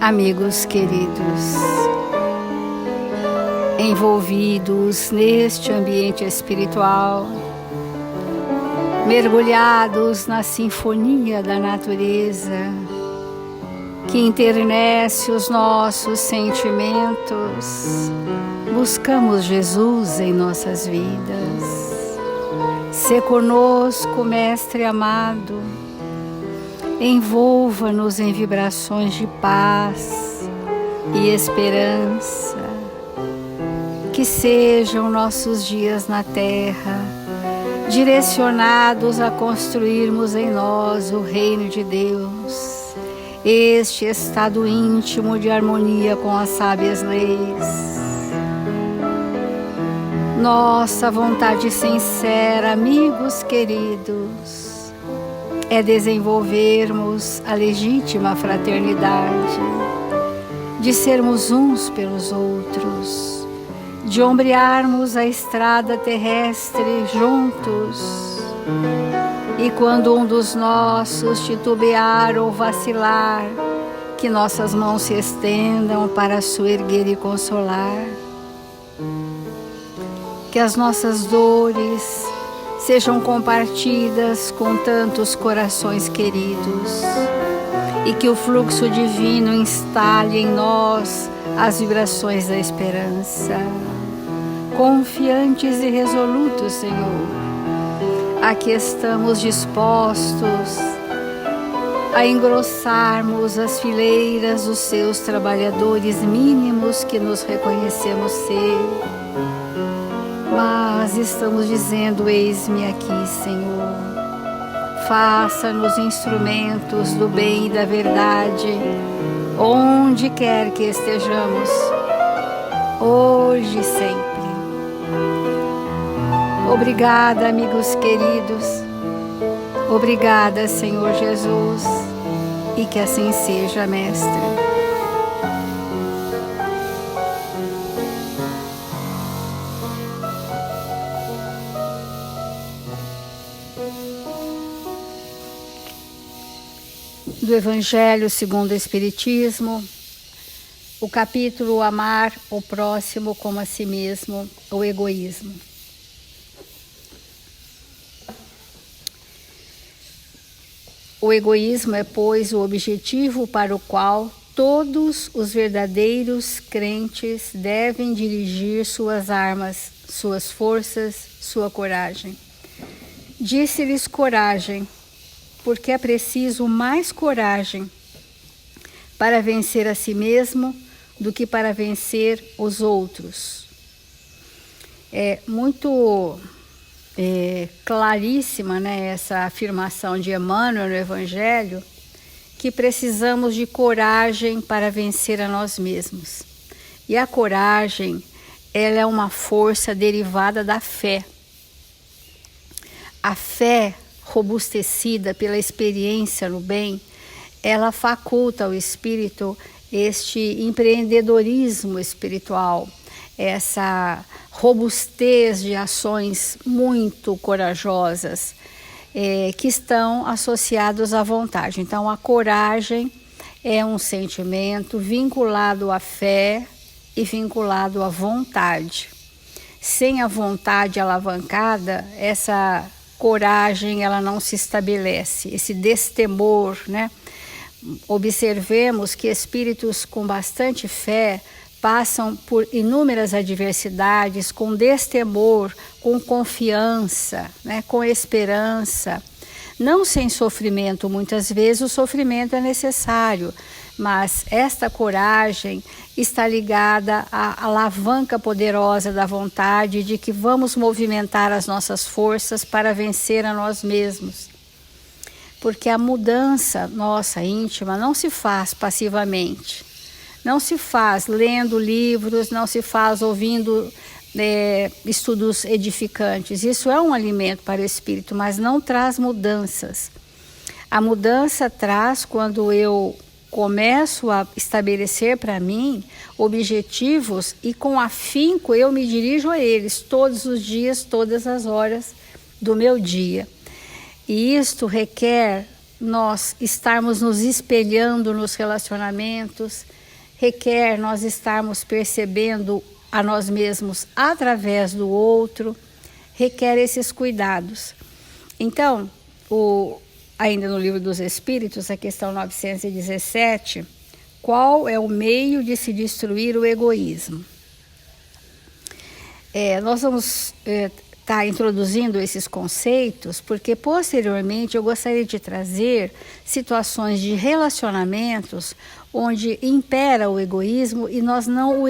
Amigos queridos, envolvidos neste ambiente espiritual, mergulhados na sinfonia da natureza, que internece os nossos sentimentos, buscamos Jesus em nossas vidas. Se conosco, Mestre amado, envolva-nos em vibrações de paz e esperança. Que sejam nossos dias na terra direcionados a construirmos em nós o reino de Deus, este estado íntimo de harmonia com as sábias leis. Nossa vontade sincera, amigos queridos, é desenvolvermos a legítima fraternidade, de sermos uns pelos outros, de ombrearmos a estrada terrestre juntos. E quando um dos nossos titubear ou vacilar, que nossas mãos se estendam para soerguer e consolar. Que as nossas dores sejam compartidas com tantos corações queridos e que o fluxo divino instale em nós as vibrações da esperança. Confiantes e resolutos, Senhor, aqui estamos dispostos a engrossarmos as fileiras dos seus trabalhadores mínimos que nos reconhecemos ser. Mas estamos dizendo, eis-me aqui, Senhor. Faça-nos instrumentos do bem e da verdade, onde quer que estejamos, hoje e sempre. Obrigada, amigos queridos. Obrigada, Senhor Jesus. E que assim seja, Mestre. Do Evangelho segundo o Espiritismo, o capítulo Amar o próximo como a si mesmo, o egoísmo. O egoísmo é, pois, o objetivo para o qual todos os verdadeiros crentes devem dirigir suas armas, suas forças, sua coragem. Disse-lhes coragem, porque é preciso mais coragem para vencer a si mesmo do que para vencer os outros. É muito claríssima, né, essa afirmação de Emmanuel no Evangelho, que precisamos de coragem para vencer a nós mesmos. E a coragem, ela é uma força derivada da fé. A fé, robustecida pela experiência no bem, ela faculta ao espírito este empreendedorismo espiritual, essa robustez de ações muito corajosas que estão associados à vontade. Então, a coragem é um sentimento vinculado à fé e vinculado à vontade. Sem a vontade alavancada, essa coragem ela não se estabelece, esse destemor, né? Observemos que espíritos com bastante fé passam por inúmeras adversidades com destemor, com confiança, né? Com esperança, não sem sofrimento. Muitas vezes o sofrimento é necessário, mas esta coragem está ligada à alavanca poderosa da vontade de que vamos movimentar as nossas forças para vencer a nós mesmos. Porque a mudança nossa íntima não se faz passivamente, não se faz lendo livros, não se faz ouvindo estudos edificantes. Isso é um alimento para o espírito, mas não traz mudanças. A mudança traz quando eu começo a estabelecer para mim objetivos e com afinco eu me dirijo a eles todos os dias, todas as horas do meu dia. E isto requer nós estarmos nos espelhando nos relacionamentos, requer nós estarmos percebendo a nós mesmos através do outro, requer esses cuidados. Então, ainda no Livro dos Espíritos, a questão 917, qual é o meio de se destruir o egoísmo? Nós vamos estar introduzindo esses conceitos, porque posteriormente eu gostaria de trazer situações de relacionamentos onde impera o egoísmo e nós não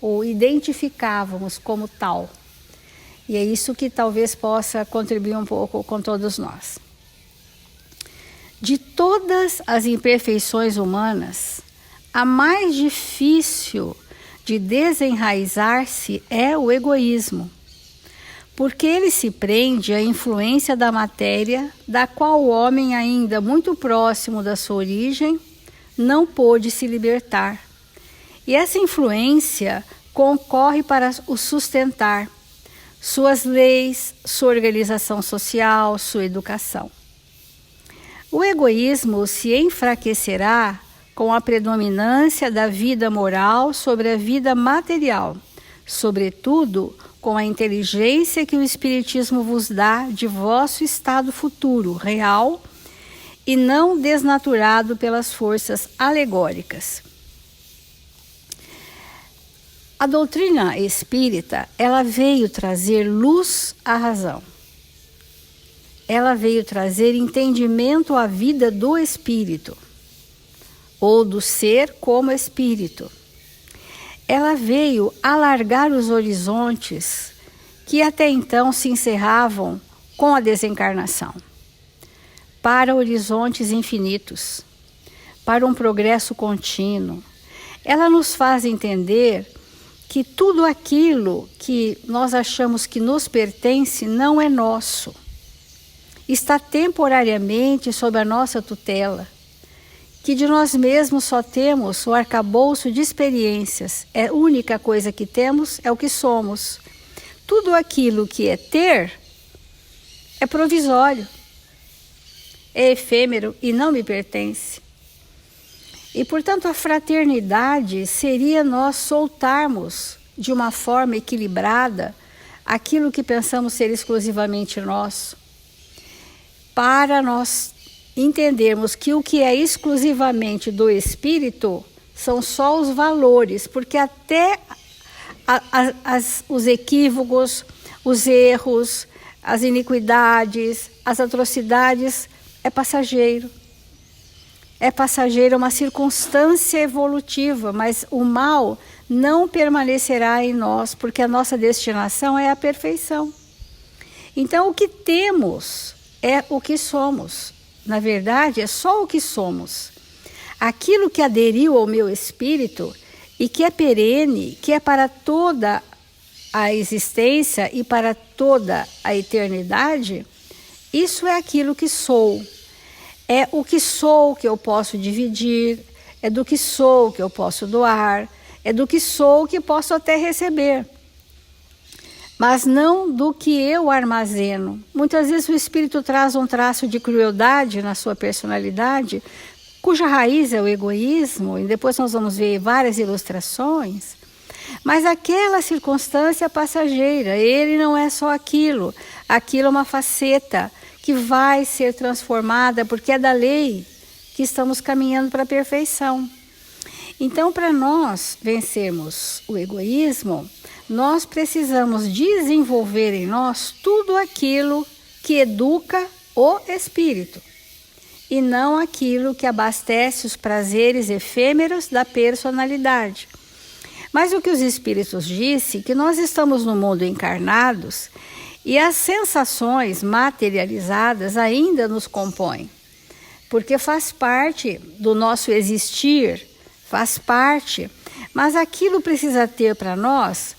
o identificávamos como tal. E é isso que talvez possa contribuir um pouco com todos nós. De todas as imperfeições humanas, a mais difícil de desenraizar-se é o egoísmo, porque ele se prende à influência da matéria, da qual o homem, ainda muito próximo da sua origem, não pôde se libertar. E essa influência concorre para o sustentar suas leis, sua organização social, sua educação. O egoísmo se enfraquecerá com a predominância da vida moral sobre a vida material, sobretudo com a inteligência que o Espiritismo vos dá de vosso estado futuro, real, e não desnaturado pelas forças alegóricas. A doutrina espírita, ela veio trazer luz à razão. Ela veio trazer entendimento à vida do espírito, ou do ser como espírito. Ela veio alargar os horizontes que até então se encerravam com a desencarnação, para horizontes infinitos, para um progresso contínuo. Ela nos faz entender que tudo aquilo que nós achamos que nos pertence não é nosso. Está temporariamente sob a nossa tutela, que de nós mesmos só temos o arcabouço de experiências. A única coisa que temos é o que somos. Tudo aquilo que é ter é provisório, é efêmero e não me pertence. E, portanto, a fraternidade seria nós soltarmos de uma forma equilibrada aquilo que pensamos ser exclusivamente nosso, para nós entendermos que o que é exclusivamente do espírito são só os valores, porque até os equívocos, os erros, as iniquidades, as atrocidades é passageiro. É passageiro, é uma circunstância evolutiva, mas o mal não permanecerá em nós, porque a nossa destinação é a perfeição. Então, o que temos é o que somos. Na verdade, é só o que somos. Aquilo que aderiu ao meu espírito e que é perene, que é para toda a existência e para toda a eternidade, isso é aquilo que sou. É o que sou que eu posso dividir, é do que sou que eu posso doar, é do que sou que posso até receber, mas não do que eu armazeno. Muitas vezes o espírito traz um traço de crueldade na sua personalidade, cuja raiz é o egoísmo, e depois nós vamos ver várias ilustrações, mas aquela circunstância passageira, ele não é só aquilo, aquilo é uma faceta que vai ser transformada, porque é da lei que estamos caminhando para a perfeição. Então, para nós vencermos o egoísmo, nós precisamos desenvolver em nós tudo aquilo que educa o espírito, e não aquilo que abastece os prazeres efêmeros da personalidade. Mas o que os espíritos dizem, que nós estamos no mundo encarnados, e as sensações materializadas ainda nos compõem, porque faz parte do nosso existir, faz parte, mas aquilo precisa ter para nós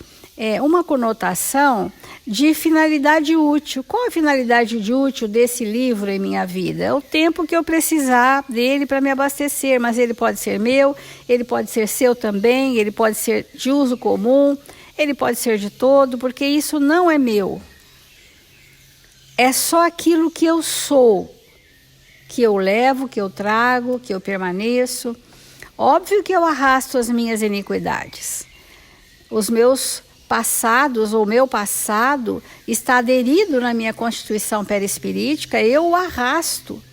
uma conotação de finalidade útil. Qual a finalidade útil desse livro em minha vida? É o tempo que eu precisar dele para me abastecer, mas ele pode ser meu, ele pode ser seu também, ele pode ser de uso comum, ele pode ser de todo, porque isso não é meu. É só aquilo que eu sou, que eu levo, que eu trago, que eu permaneço. Óbvio que eu arrasto as minhas iniquidades. Os meus passados, ou meu passado, está aderido na minha constituição perispirítica, eu o arrasto.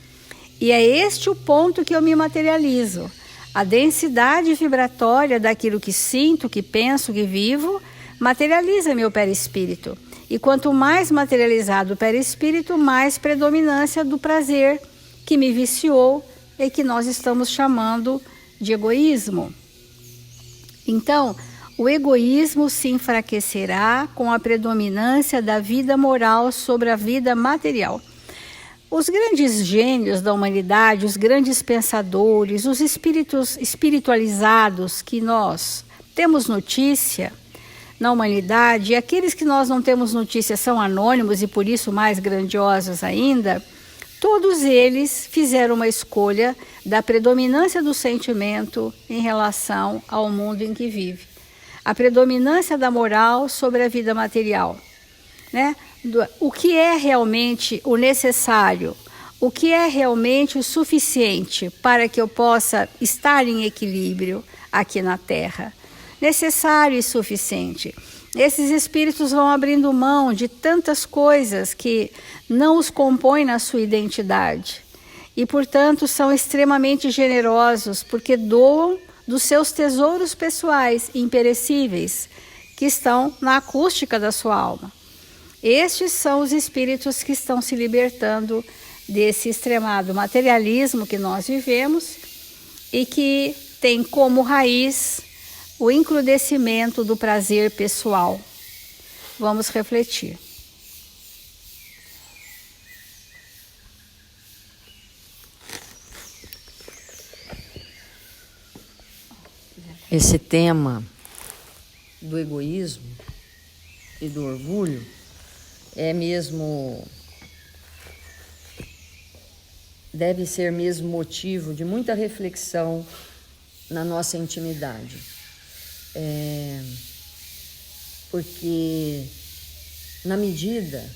E é este o ponto que eu me materializo. A densidade vibratória daquilo que sinto, que penso, que vivo, materializa meu perispírito. E quanto mais materializado o perispírito, mais predominância do prazer que me viciou e que nós estamos chamando de egoísmo. Então, o egoísmo se enfraquecerá com a predominância da vida moral sobre a vida material. Os grandes gênios da humanidade, os grandes pensadores, os espíritos espiritualizados que nós temos notícia na humanidade, e aqueles que nós não temos notícia são anônimos e por isso mais grandiosos ainda, todos eles fizeram uma escolha da predominância do sentimento em relação ao mundo em que vive. A predominância da moral sobre a vida material, né? O que é realmente o necessário, o que é realmente o suficiente para que eu possa estar em equilíbrio aqui na Terra. Necessário e suficiente. Esses espíritos vão abrindo mão de tantas coisas que não os compõem na sua identidade e, portanto, são extremamente generosos porque doam dos seus tesouros pessoais imperecíveis que estão na acústica da sua alma. Estes são os espíritos que estão se libertando desse extremado materialismo que nós vivemos e que tem como raiz o encrudecimento do prazer pessoal. Vamos refletir. Esse tema do egoísmo e do orgulho deve ser mesmo motivo de muita reflexão na nossa intimidade. Porque na medida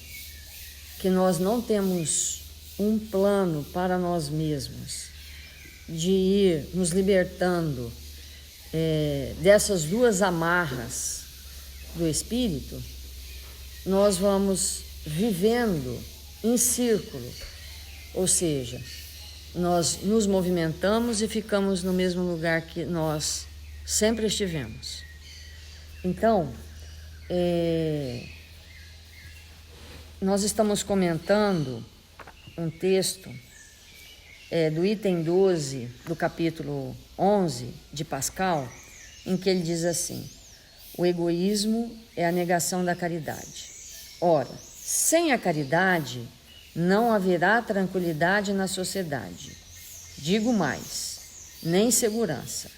que nós não temos um plano para nós mesmos de ir nos libertando dessas duas amarras do espírito, nós vamos vivendo em círculo, ou seja, nós nos movimentamos e ficamos no mesmo lugar que nós sempre estivemos. Então, nós estamos comentando um texto do item 12 do capítulo 11 de Pascal, em que ele diz assim: o egoísmo é a negação da caridade. Ora, sem a caridade não haverá tranquilidade na sociedade. Digo mais, nem segurança.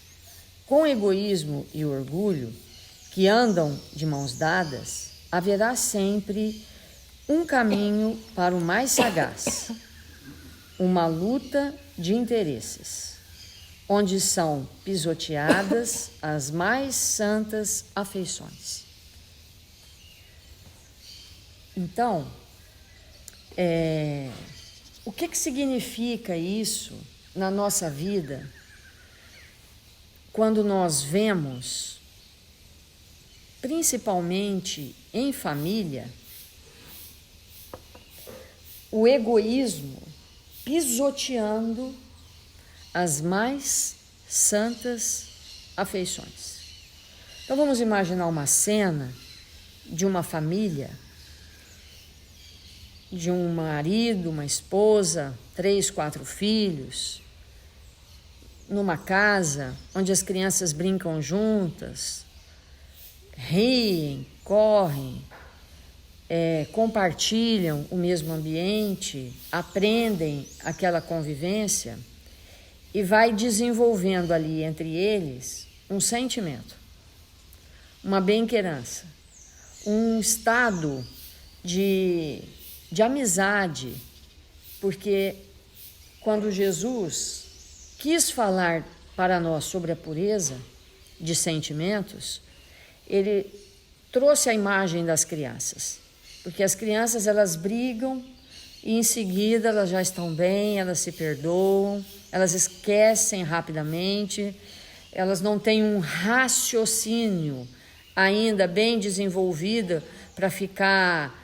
Com egoísmo e orgulho, que andam de mãos dadas, haverá sempre um caminho para o mais sagaz, uma luta de interesses, onde são pisoteadas as mais santas afeições. Então, o que significa isso na nossa vida quando nós vemos, principalmente em família, o egoísmo pisoteando as mais santas afeições? Então vamos imaginar uma cena de uma família, de um marido, uma esposa, 3, 4 filhos, numa casa onde as crianças brincam juntas, riem, correm, compartilham o mesmo ambiente, aprendem aquela convivência e vai desenvolvendo ali entre eles um sentimento, uma bem-querança, um estado de amizade, porque quando Jesus quis falar para nós sobre a pureza de sentimentos, ele trouxe a imagem das crianças, porque as crianças elas brigam e em seguida elas já estão bem, elas se perdoam, elas esquecem rapidamente, elas não têm um raciocínio ainda bem desenvolvido para ficar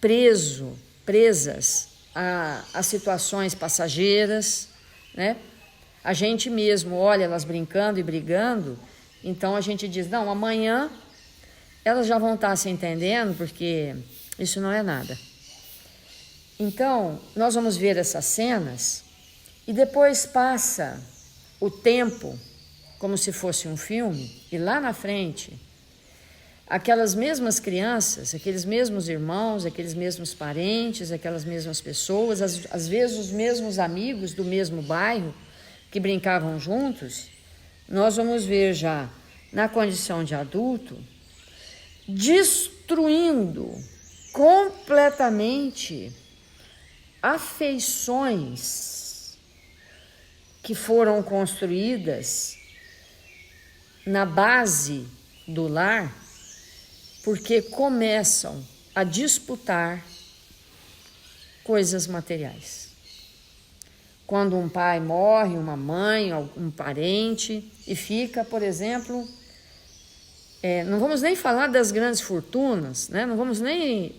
presas a situações passageiras, né? A gente mesmo olha elas brincando e brigando, então a gente diz, não, amanhã elas já vão estar se entendendo, porque isso não é nada. Então, nós vamos ver essas cenas e depois passa o tempo como se fosse um filme, e lá na frente, aquelas mesmas crianças, aqueles mesmos irmãos, aqueles mesmos parentes, aquelas mesmas pessoas, às vezes os mesmos amigos do mesmo bairro que brincavam juntos, nós vamos ver já na condição de adulto, destruindo completamente afeições que foram construídas na base do lar, porque começam a disputar coisas materiais. Quando um pai morre, uma mãe, um parente, e fica, por exemplo, não vamos nem falar das grandes fortunas, né? Não vamos nem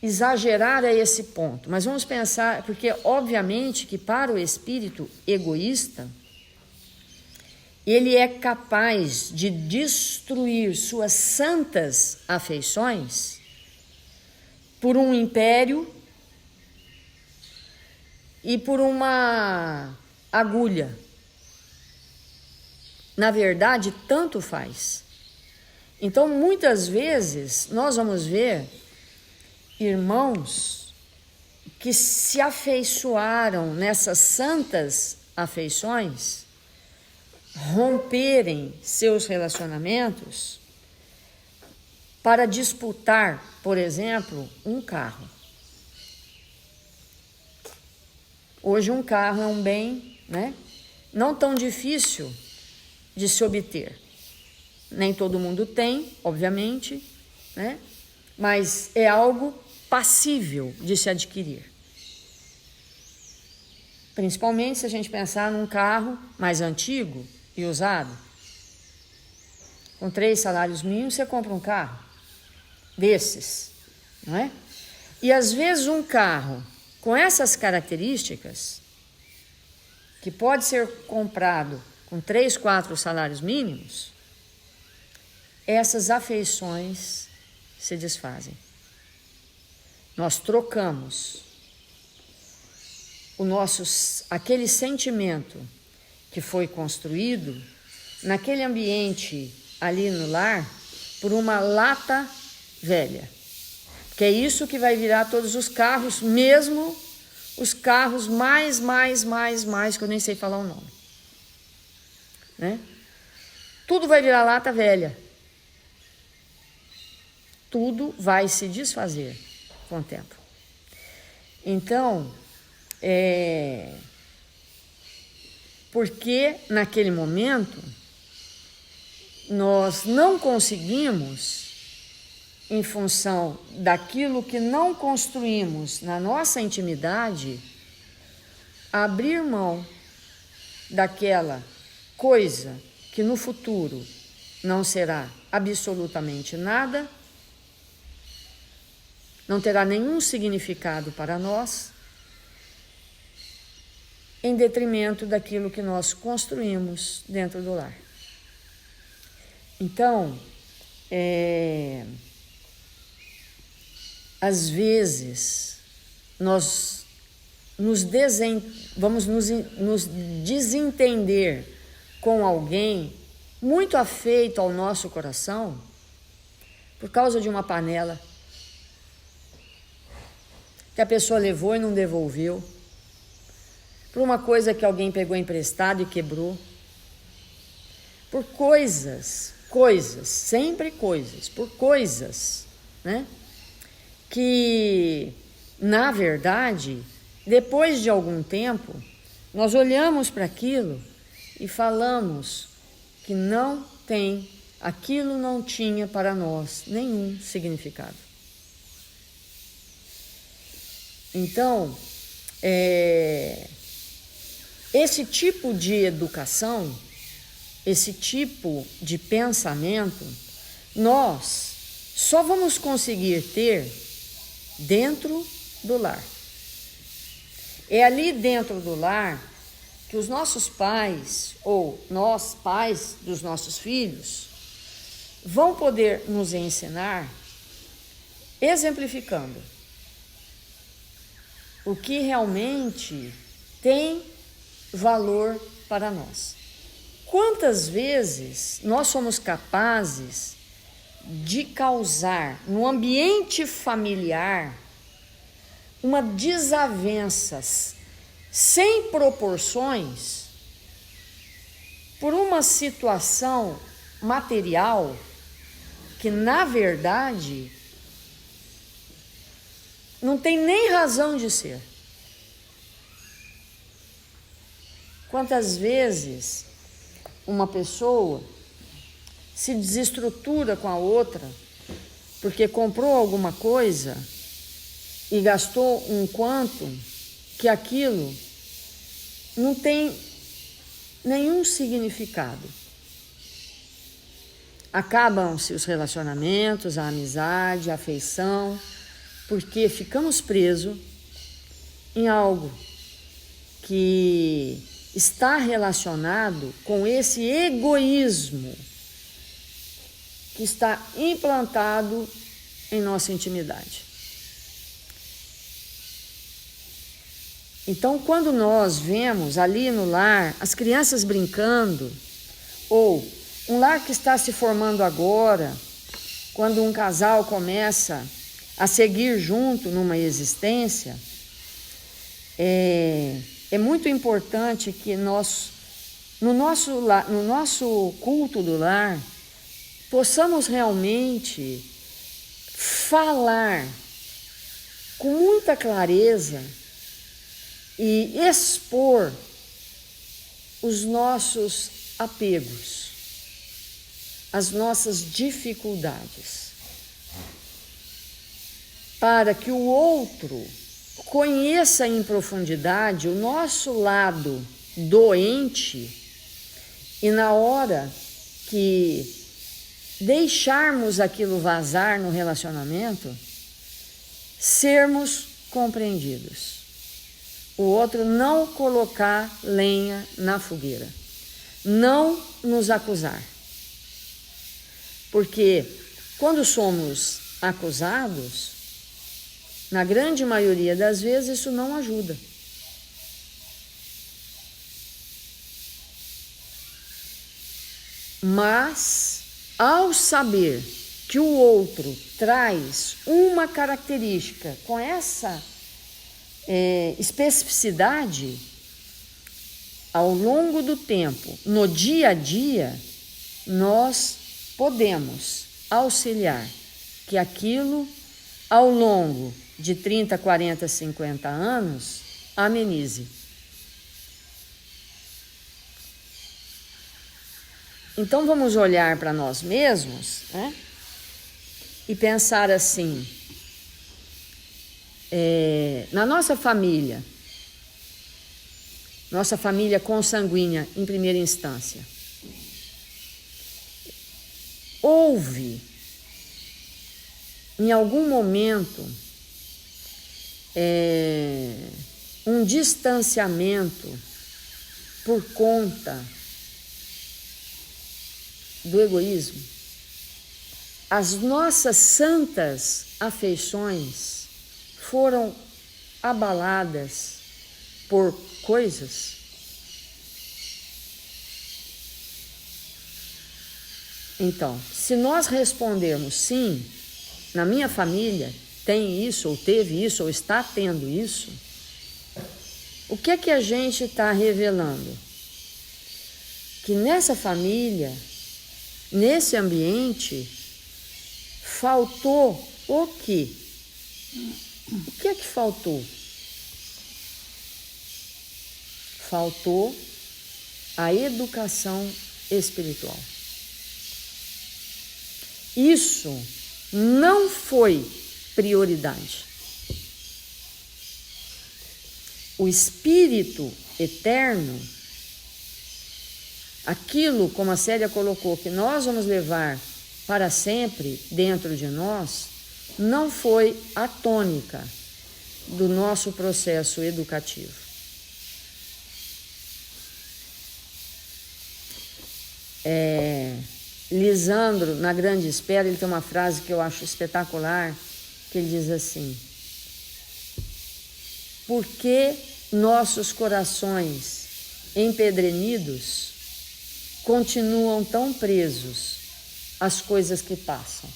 exagerar a esse ponto, mas vamos pensar, porque obviamente que para o espírito egoísta, ele é capaz de destruir suas santas afeições por um império e por uma agulha. Na verdade, tanto faz. Então, muitas vezes, nós vamos ver irmãos que se afeiçoaram nessas santas afeições, romperem seus relacionamentos para disputar, por exemplo, um carro. Hoje um carro é um bem, né, não tão difícil de se obter. Nem todo mundo tem, obviamente, né, mas é algo passível de se adquirir. Principalmente se a gente pensar num carro mais antigo e usado. Com 3 salários mínimos você compra um carro desses, não é? E às vezes um carro com essas características, que pode ser comprado com 3, 4 salários mínimos, essas afeições se desfazem. Nós trocamos aquele sentimento que foi construído naquele ambiente ali no lar por uma lata velha. Que é isso que vai virar todos os carros, mesmo os carros mais, que eu nem sei falar o nome. Né? Tudo vai virar lata velha. Tudo vai se desfazer com o tempo. Então, porque naquele momento nós não conseguimos, em função daquilo que não construímos na nossa intimidade, abrir mão daquela coisa que no futuro não será absolutamente nada, não terá nenhum significado para nós, em detrimento daquilo que nós construímos dentro do lar. Então, às vezes, nós vamos nos desentender com alguém muito afeito ao nosso coração por causa de uma panela que a pessoa levou e não devolveu, por uma coisa que alguém pegou emprestado e quebrou, por coisas, sempre coisas, por coisas, né? Que, na verdade, depois de algum tempo, nós olhamos para aquilo e falamos que aquilo não tinha para nós nenhum significado. Então, esse tipo de educação, esse tipo de pensamento, nós só vamos conseguir ter dentro do lar. É ali dentro do lar que os nossos pais, ou nós, pais dos nossos filhos, vão poder nos ensinar, exemplificando o que realmente tem valor para nós. Quantas vezes nós somos capazes de causar no ambiente familiar uma desavenças sem proporções por uma situação material que, na verdade, não tem nem razão de ser. Quantas vezes uma pessoa se desestrutura com a outra porque comprou alguma coisa e gastou um quanto que aquilo não tem nenhum significado. Acabam-se os relacionamentos, a amizade, a afeição, porque ficamos presos em algo que está relacionado com esse egoísmo que está implantado em nossa intimidade. Então, quando nós vemos ali no lar as crianças brincando, ou um lar que está se formando agora, quando um casal começa a seguir junto numa existência, é muito importante que nós, no nosso culto do lar, possamos realmente falar com muita clareza e expor os nossos apegos, as nossas dificuldades, para que o outro conheça em profundidade o nosso lado doente e, na hora que deixarmos aquilo vazar no relacionamento, sermos compreendidos. O outro não colocar lenha na fogueira, não nos acusar. Porque quando somos acusados, na grande maioria das vezes isso não ajuda. Mas, ao saber que o outro traz uma característica com essa especificidade, ao longo do tempo, no dia a dia, nós podemos auxiliar que aquilo, ao longo de 30, 40, 50 anos, amenize. Então vamos olhar para nós mesmos, né? E pensar assim, na nossa família consanguínea em primeira instância, houve em algum momento um distanciamento por conta do egoísmo? As nossas santas afeições foram abaladas por coisas? Então, se nós respondermos sim, na minha família tem isso, ou teve isso, ou está tendo isso, o que é que a gente está revelando? Que nessa família, nesse ambiente, faltou o quê? O que é que faltou? Faltou a educação espiritual. Isso não foi prioridade. o Espírito eterno, aquilo, como a Célia colocou, que nós vamos levar para sempre dentro de nós, não foi a tônica do nosso processo educativo. Lisandro, na Grande Espera, ele tem uma frase que eu acho espetacular, que ele diz assim: por que nossos corações empedernidos continuam tão presos às coisas que passam?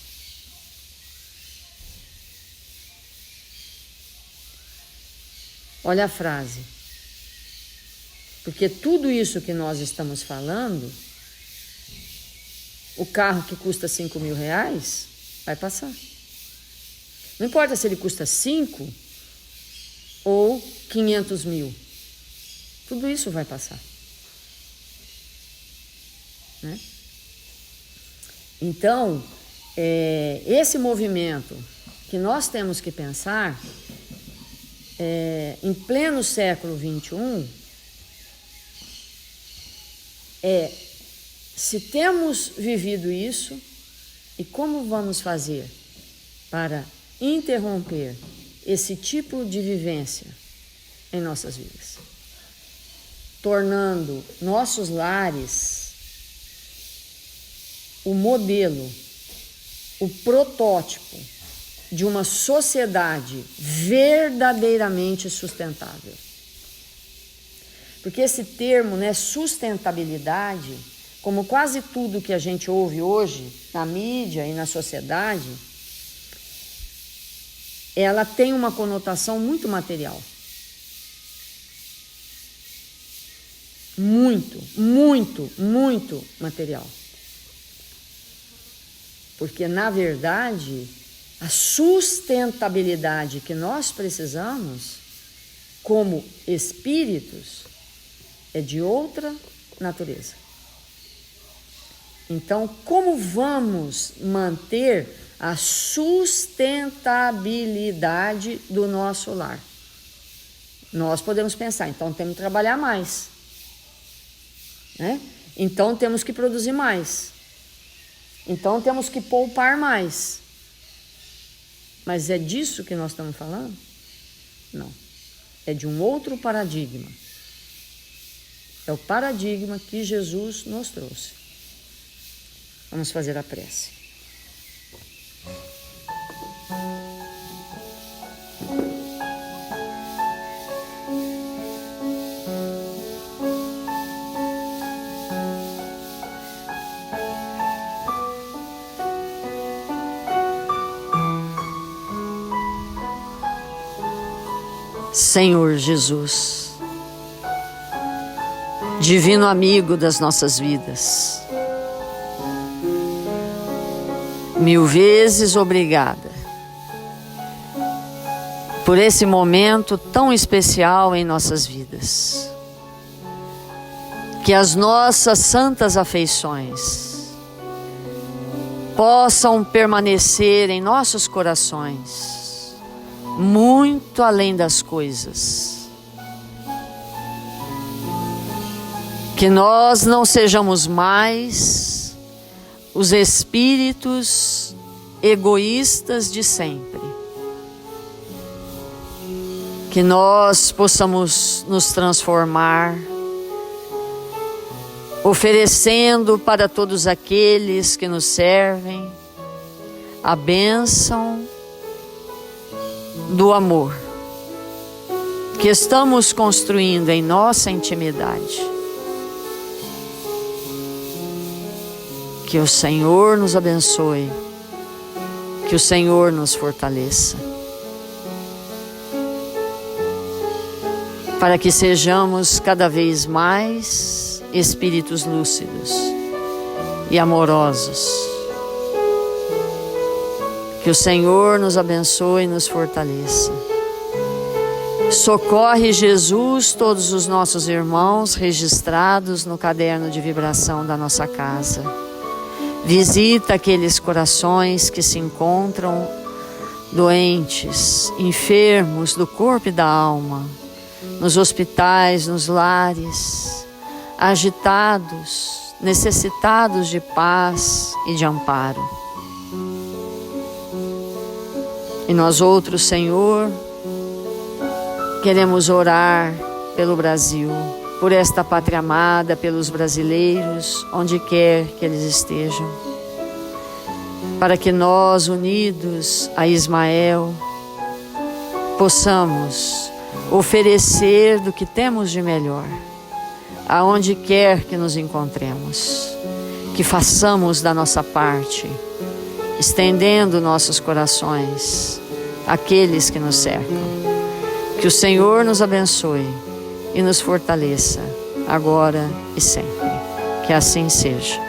Olha a frase. Porque tudo isso que nós estamos falando, o carro que custa 5 mil reais, vai passar. Não importa se ele custa 5 ou 500 mil. Tudo isso vai passar. Né? Então, esse movimento que nós temos que pensar, em pleno século XXI, se temos vivido isso, e como vamos fazer para interromper esse tipo de vivência em nossas vidas, tornando nossos lares o modelo, o protótipo de uma sociedade verdadeiramente sustentável. Porque esse termo, né, sustentabilidade, como quase tudo que a gente ouve hoje na mídia e na sociedade, ela tem uma conotação muito material. Muito, muito, muito material. Porque, na verdade, a sustentabilidade que nós precisamos, como espíritos, é de outra natureza. Então, como vamos manter a sustentabilidade do nosso lar? Nós podemos pensar, então temos que trabalhar mais, né? Então temos que produzir mais, então temos que poupar mais. Mas é disso que nós estamos falando? Não, é de um outro paradigma. É o paradigma que Jesus nos trouxe. Vamos fazer a prece. Senhor Jesus, divino amigo das nossas vidas, mil vezes obrigada por esse momento tão especial em nossas vidas. Que as nossas santas afeições possam permanecer em nossos corações, muito além das coisas. Que nós não sejamos mais os espíritos egoístas de sempre. Que nós possamos nos transformar, oferecendo para todos aqueles que nos servem a bênção do amor que estamos construindo em nossa intimidade. Que o Senhor nos abençoe, que o Senhor nos fortaleça, para que sejamos cada vez mais espíritos lúcidos e amorosos. Que o Senhor nos abençoe e nos fortaleça. Socorre, Jesus, todos os nossos irmãos registrados no caderno de vibração da nossa casa. Visita aqueles corações que se encontram doentes, enfermos do corpo e da alma, nos hospitais, nos lares, agitados, necessitados de paz e de amparo. E nós outros, Senhor, queremos orar pelo Brasil, por esta pátria amada, pelos brasileiros, onde quer que eles estejam, para que nós, unidos a Ismael, possamos oferecer do que temos de melhor, aonde quer que nos encontremos, que façamos da nossa parte, estendendo nossos corações àqueles que nos cercam. Que o Senhor nos abençoe e nos fortaleça, agora e sempre. Que assim seja.